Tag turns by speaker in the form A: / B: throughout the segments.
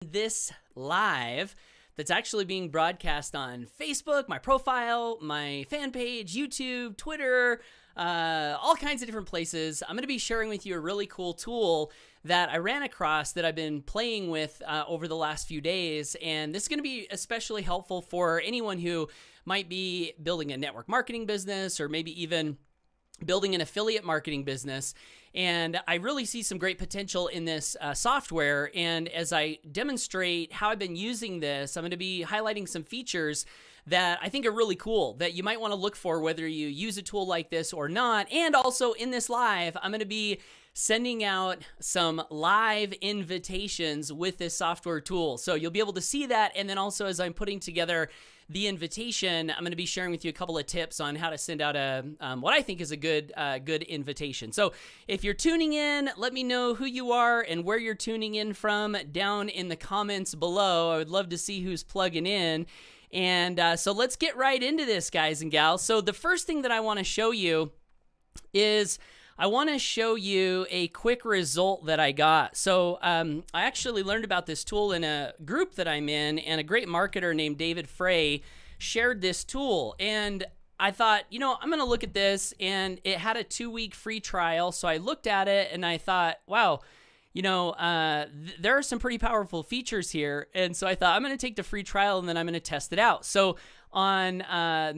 A: This live that's actually being broadcast on Facebook, my profile, my fan page, YouTube, Twitter, all kinds of different places. I'm going to be sharing with you a really cool tool that I ran across that I've been playing with over the last few days. And this is going to be especially helpful for anyone who might be building a network marketing business or maybe even building an affiliate marketing business. And I really see some great potential in this software. And as I demonstrate how I've been using this, I'm going to be highlighting some features that I think are really cool that you might want to look for whether you use a tool like this or not. And also in this live, I'm going to be sending out some live invitations with this software tool. So you'll be able to see that. And then also as I'm putting together the invitation, I'm going to be sharing with you a couple of tips on how to send out a what I think is a good invitation. So if you're tuning in, let me know who you are and where you're tuning in from down in the comments below. I would love to see who's plugging in. And so let's get right into this, guys and gals. So the first thing that I want to show you is I want to show you a quick result that I got. So I actually learned about this tool in a group that I'm in, and a great marketer named David Frey shared this tool. And I thought, you know, I'm going to look at this, and it had a 2-week free trial. So I looked at it and I thought, wow, you know, there are some pretty powerful features here. And so I thought I'm going to take the free trial and then I'm going to test it out. So on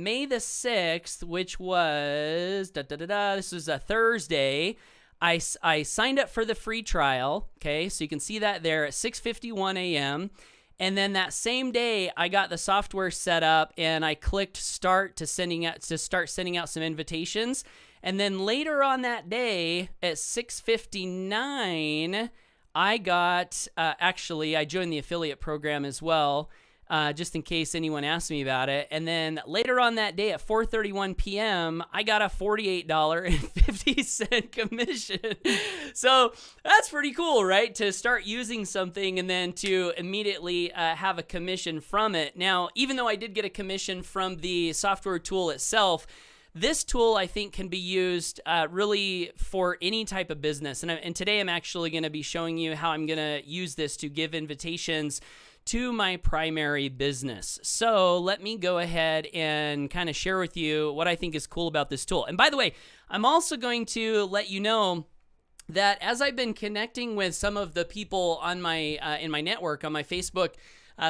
A: May the 6th, which was, this was a Thursday, I signed up for the free trial. Okay, so you can see that there at 6:51 a.m. And then that same day, I got the software set up and I clicked start to start sending out some invitations. And then later on that day at 6:59, I got, actually, I joined the affiliate program as well, just in case anyone asked me about it. And then later on that day at 4:31 p.m., I got a $48.50 commission. So that's pretty cool, right? To start using something and then to immediately have a commission from it. Now, even though I did get a commission from the software tool itself, this tool, I think, can be used really for any type of business. And today I'm actually going to be showing you how I'm going to use this to give invitations to my primary business. So let me go ahead and kind of share with you what I think is cool about this tool. And by the way, I'm also going to let you know that as I've been connecting with some of the people on my in my network, on my Facebook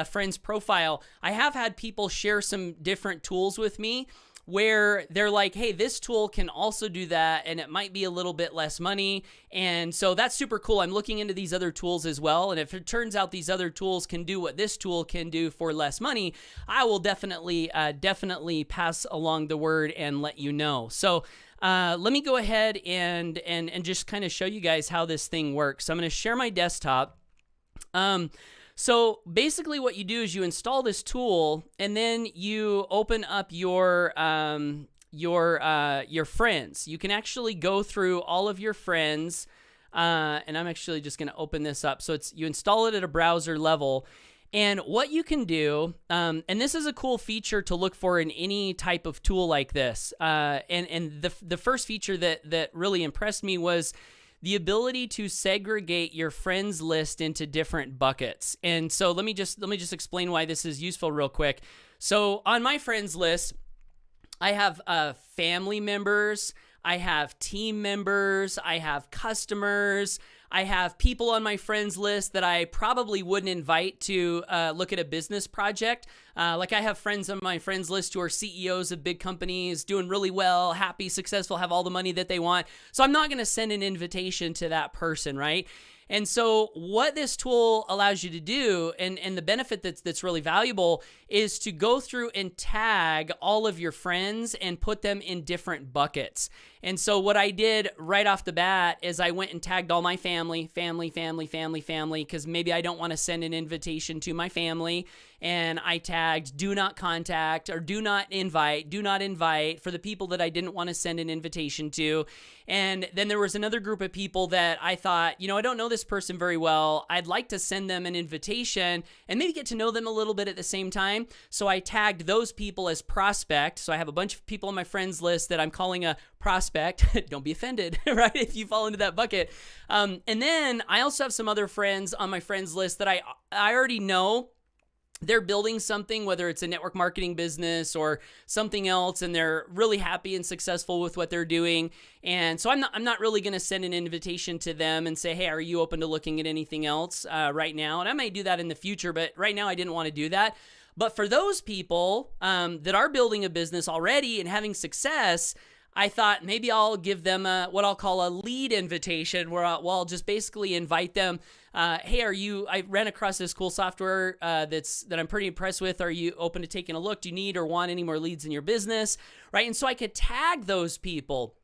A: friends profile, I have had people share some different tools with me where they're like, hey, this tool can also do that, and it might be a little bit less money. And so that's super cool. I'm looking into these other tools as well. And if it turns out these other tools can do what this tool can do for less money, I will definitely pass along the word and let you know. So let me go ahead and just kind of show you guys how this thing works. So I'm going to share my desktop. So basically what you do is you install this tool and then you open up your friends. You can actually go through all of your friends, and I'm actually just going to open this up. So you install it at a browser level. And what you can do, and this is a cool feature to look for in any type of tool like this. And the first feature that really impressed me was the ability to segregate your friends list into different buckets. And so let me just explain why this is useful real quick. So on my friends list, I have family members, I have team members, I have customers, I have people on my friends list that I probably wouldn't invite to look at a business project. Like I have friends on my friends list who are CEOs of big companies, doing really well, happy, successful, have all the money that they want. So I'm not going to send an invitation to that person, right? And so what this tool allows you to do, and the benefit that's really valuable, is to go through and tag all of your friends and put them in different buckets. And so what I did right off the bat is I went and tagged all my family, because maybe I don't want to send an invitation to my family. and I tagged do not contact or do not invite for the people that I didn't want to send an invitation to. And then there was another group of people that I thought, I don't know this person very well. I'd like to send them an invitation and maybe get to know them a little bit at the same time. So I tagged those people as prospect. So I have a bunch of people on my friends list that I'm calling a prospect. Don't be offended, right? If you fall into that bucket. And then I also have some other friends on my friends list that I already know. They're building something, whether it's a network marketing business or something else, and they're really happy and successful with what they're doing. And so I'm not really going to send an invitation to them and say, hey, are you open to looking at anything else right now? And I may do that in the future, but right now I didn't want to do that. But for those people that are building a business already and having success, I thought maybe I'll give them what I'll call a lead invitation where I'll just basically invite them. Hey, I ran across this cool software that I'm pretty impressed with. Are you open to taking a look? Do you need or want any more leads in your business? Right. And so I could tag those people.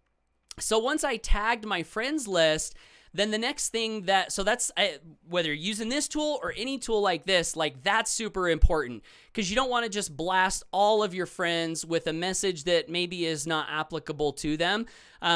A: So once I tagged my friends list, then the next thing that's whether you're using this tool or any tool like this, like that's super important because you don't want to just blast all of your friends with a message that maybe is not applicable to them.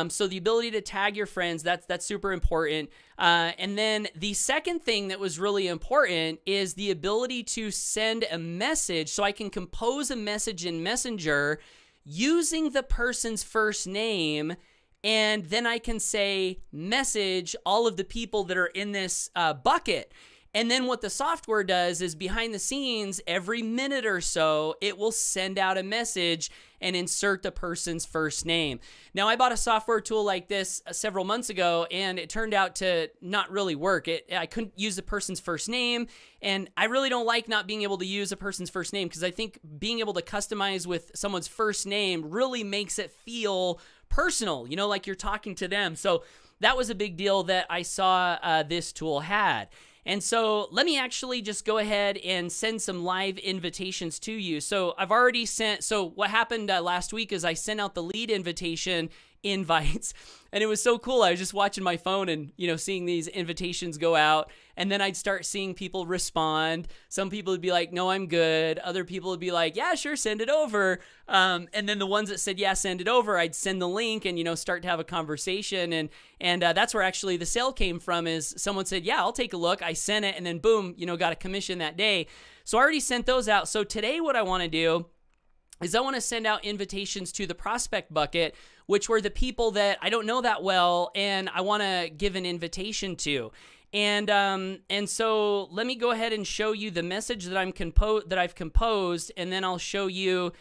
A: So the ability to tag your friends, that's super important. And then the second thing that was really important is the ability to send a message. So I can compose a message in Messenger using the person's first name. And then I can say, message all of the people that are in this bucket. And then what the software does is behind the scenes, every minute or so, it will send out a message and insert the person's first name. Now, I bought a software tool like this several months ago, and it turned out to not really work. I couldn't use the person's first name, and I really don't like not being able to use a person's first name because I think being able to customize with someone's first name really makes it feel personal, like you're talking to them. So that was a big deal that I saw this tool had. And so let me actually just go ahead and send some live invitations to you. So I've already sent, so what happened last week is I sent out the lead invitation invites, and it was so cool. I was just watching my phone and, seeing these invitations go out, and then I'd start seeing people respond. Some people would be like, no, I'm good. Other people would be like, yeah, sure, send it over. And then the ones that said, yeah, send it over, I'd send the link and, start to have a conversation. And that's where actually the sale came from is someone said, yeah, I'll take a look. I sent it, and then boom, got a commission that day. So I already sent those out. So today what I want to do is I want to send out invitations to the prospect bucket, which were the people that I don't know that well and I want to give an invitation to. And so let me go ahead and show you the message that I've composed, and then I'll show you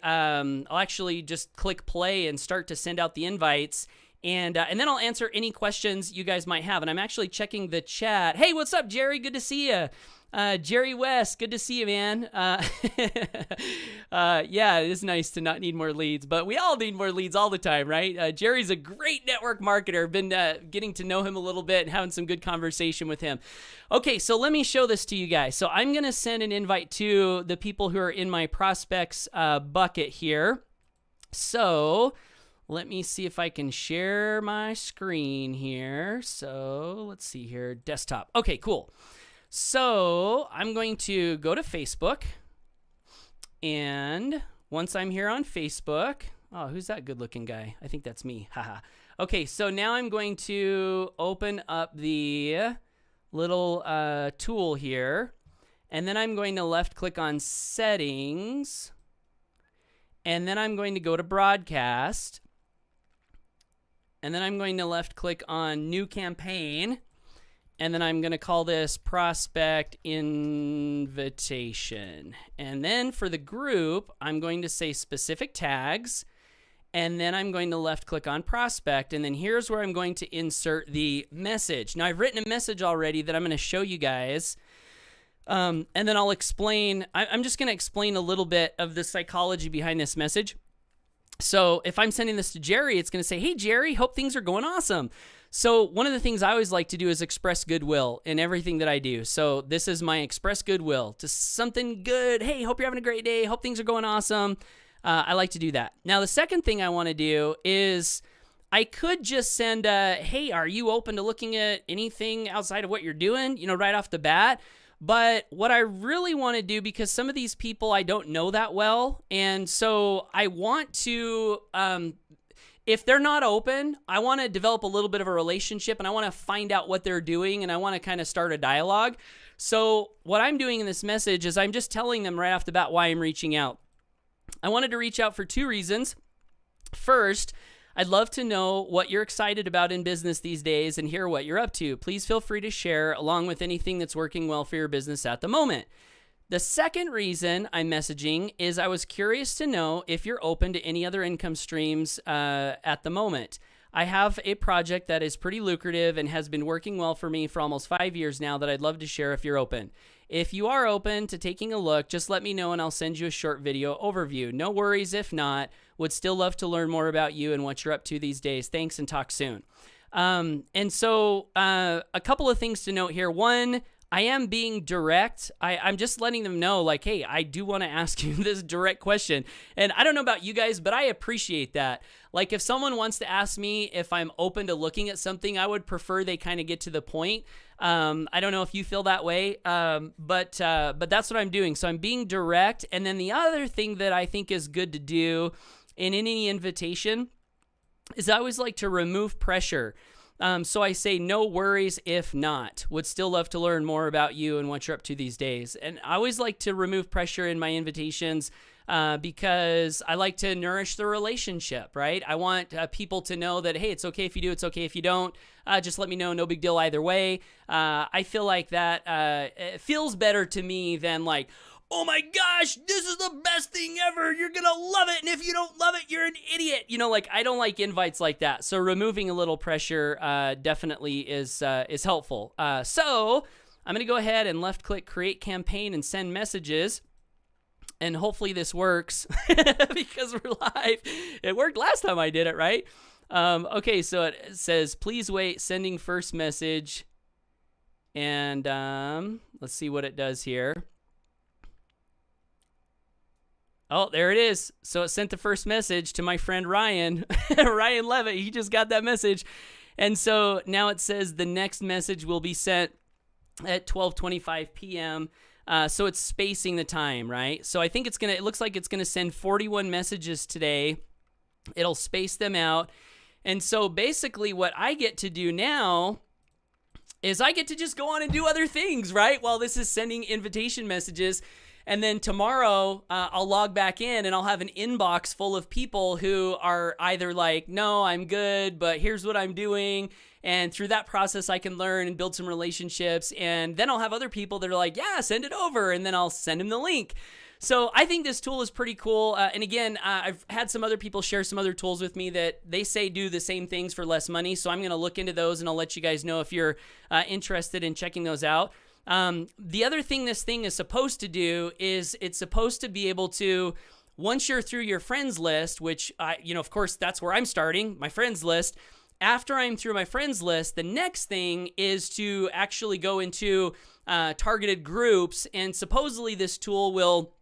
A: I'll actually just click play and start to send out the invites. And then I'll answer any questions you guys might have. And I'm actually checking the chat. Hey, what's up, Jerry? Good to see you. Jerry West, good to see you, man. Yeah, it is nice to not need more leads, but we all need more leads all the time, right? Jerry's a great network marketer. Been getting to know him a little bit and having some good conversation with him. Okay, so let me show this to you guys. So I'm going to send an invite to the people who are in my prospects bucket here. So let me see if I can share my screen here. So let's see here, desktop. Okay, cool. So I'm going to go to Facebook, and once I'm here on Facebook, oh, who's that good looking guy? I think that's me. Haha. Okay, so now I'm going to open up the little tool here, and then I'm going to left click on settings, and then I'm going to go to broadcast, and then I'm going to left click on new campaign. And then I'm going to call this prospect invitation. And then for the group, I'm going to say specific tags. And then I'm going to left click on prospect. And then here's where I'm going to insert the message. Now I've written a message already that I'm going to show you guys. And then I'll explain. I'm just going to explain a little bit of the psychology behind this message. So if I'm sending this to Jerry, it's going to say, hey, Jerry, hope things are going awesome. So one of the things I always like to do is express goodwill in everything that I do. So this is my express goodwill to something good. Hey, hope you're having a great day. Hope things are going awesome. I like to do that. Now, the second thing I want to do is I could just send hey, are you open to looking at anything outside of what you're doing, right off the bat? But what I really want to do, because some of these people I don't know that well, and so I want to, if they're not open, I want to develop a little bit of a relationship, and I want to find out what they're doing, and I want to kind of start a dialogue. So what I'm doing in this message is I'm just telling them right off the bat why I'm reaching out. I wanted to reach out for 2 reasons. First, I'd love to know what you're excited about in business these days and hear what you're up to. Please feel free to share along with anything that's working well for your business at the moment. The second reason I'm messaging is I was curious to know if you're open to any other income streams at the moment. I have a project that is pretty lucrative and has been working well for me for almost 5 years now that I'd love to share if you're open. If you are open to taking a look, just let me know and I'll send you a short video overview. No worries if not. Would still love to learn more about you and what you're up to these days. Thanks and talk soon. And so a couple of things to note here. One, I am being direct. I'm just letting them know, like, hey, I do want to ask you this direct question. And I don't know about you guys, but I appreciate that. Like, if someone wants to ask me if I'm open to looking at something, I would prefer they kind of get to the point. I don't know if you feel that way, but that's what I'm doing. So I'm being direct. And then the other thing that I think is good to do in any invitation is I always like to remove pressure. So I say, no worries if not. Would still love to learn more about you and what you're up to these days. And I always like to remove pressure in my invitations because I like to nourish the relationship, right? I want people to know that, hey, it's okay if you do, it's okay if you don't. Just let me know, no big deal either way. I feel like that it feels better to me than like, oh my gosh, this is the best thing ever. You're going to love it. And if you don't love it, you're an idiot. You know, like, I don't like invites like that. So removing a little pressure definitely is helpful. So I'm going to go ahead and left click create campaign and send messages. And hopefully this works because we're live. It worked last time I did it, right? Okay, so it says, please wait, sending first message. And let's see what it does here. Oh, there it is. So it sent the first message to my friend Ryan, Ryan Levitt. He just got that message. And so now it says the next message will be sent at 12:25 p.m. So it's spacing the time, right? So I think it looks like it's going to send 41 messages today. It'll space them out. And so basically what I get to do now is I get to just go on and do other things, right? While this is sending invitation messages. And then tomorrow, I'll log back in and I'll have an inbox full of people who are either like, no, I'm good, but here's what I'm doing. And through that process, I can learn and build some relationships. And then I'll have other people that are like, yeah, send it over. And then I'll send them the link. So I think this tool is pretty cool. And again, I've had some other people share some other tools with me that they say do the same things for less money. So I'm going to look into those and I'll let you guys know if you're interested in checking those out. The other thing this thing is supposed to do is it's supposed to be able to, once you're through your friends list, which of course that's where I'm starting, my friends list. After I'm through my friends list, the next thing is to actually go into targeted groups, and supposedly this tool will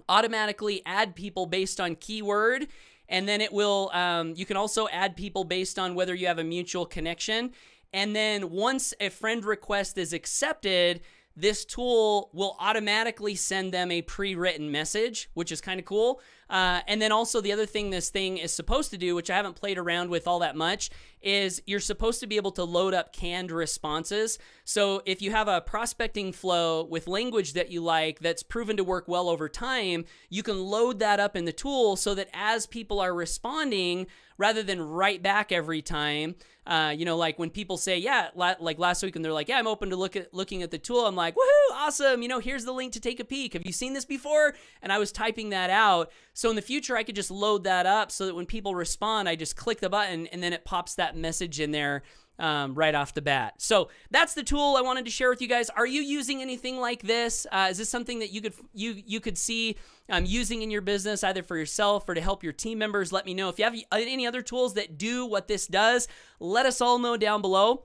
A: automatically add people based on keyword, and then it will, you can also add people based on whether you have a mutual connection. And then once a friend request is accepted, this tool will automatically send them a pre-written message, which is kind of cool. And then also the other thing this thing is supposed to do, which I haven't played around with all that much, is you're supposed to be able to load up canned responses. So if you have a prospecting flow with language that you like that's proven to work well over time, you can load that up in the tool so that as people are responding, rather than write back every time, like when people say, yeah, like last week, and they're like, yeah, I'm open to looking at the tool. I'm like, woohoo, awesome. Here's the link to take a peek. Have you seen this before? And I was typing that out. So in the future, I could just load that up so that when people respond, I just click the button and then it pops that message in there right off the bat. So that's the tool I wanted to share with you guys. Are you using anything like this? Is this something that you could see using in your business, either for yourself or to help your team members? Let me know. If you have any other tools that do what this does, let us all know down below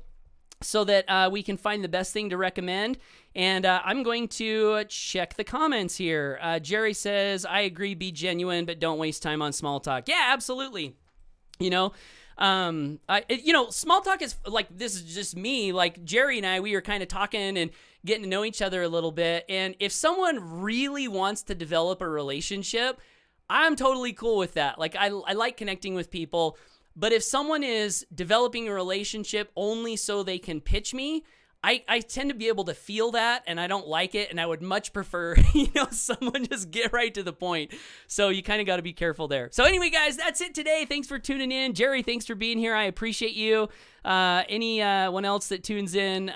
A: so that we can find the best thing to recommend. And I'm going to check the comments here. Jerry says, I agree, be genuine, but don't waste time on small talk. Yeah, absolutely. Small talk is like, this is just me. Like Jerry and I, we were kind of talking and getting to know each other a little bit. And if someone really wants to develop a relationship, I'm totally cool with that. Like I like connecting with people, but if someone is developing a relationship only so they can pitch me, I tend to be able to feel that, and I don't like it, and I would much prefer, someone just get right to the point. So you kind of got to be careful there. So anyway, guys, that's it today. Thanks for tuning in. Jerry, thanks for being here. I appreciate you. Anyone else that tunes in,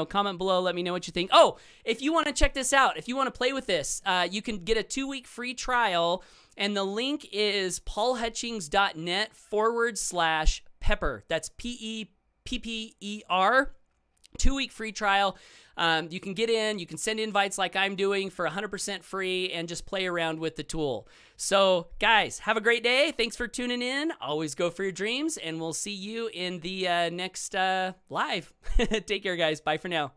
A: comment below. Let me know what you think. Oh, if you want to check this out, if you want to play with this, you can get a 2-week free trial, and the link is paulhutchings.net/pepper. That's PEPPER. 2-week free trial. You can get in, you can send invites like I'm doing for 100% free and just play around with the tool. So guys, have a great day. Thanks for tuning in. Always go for your dreams, and we'll see you in the next live. Take care, guys. Bye for now.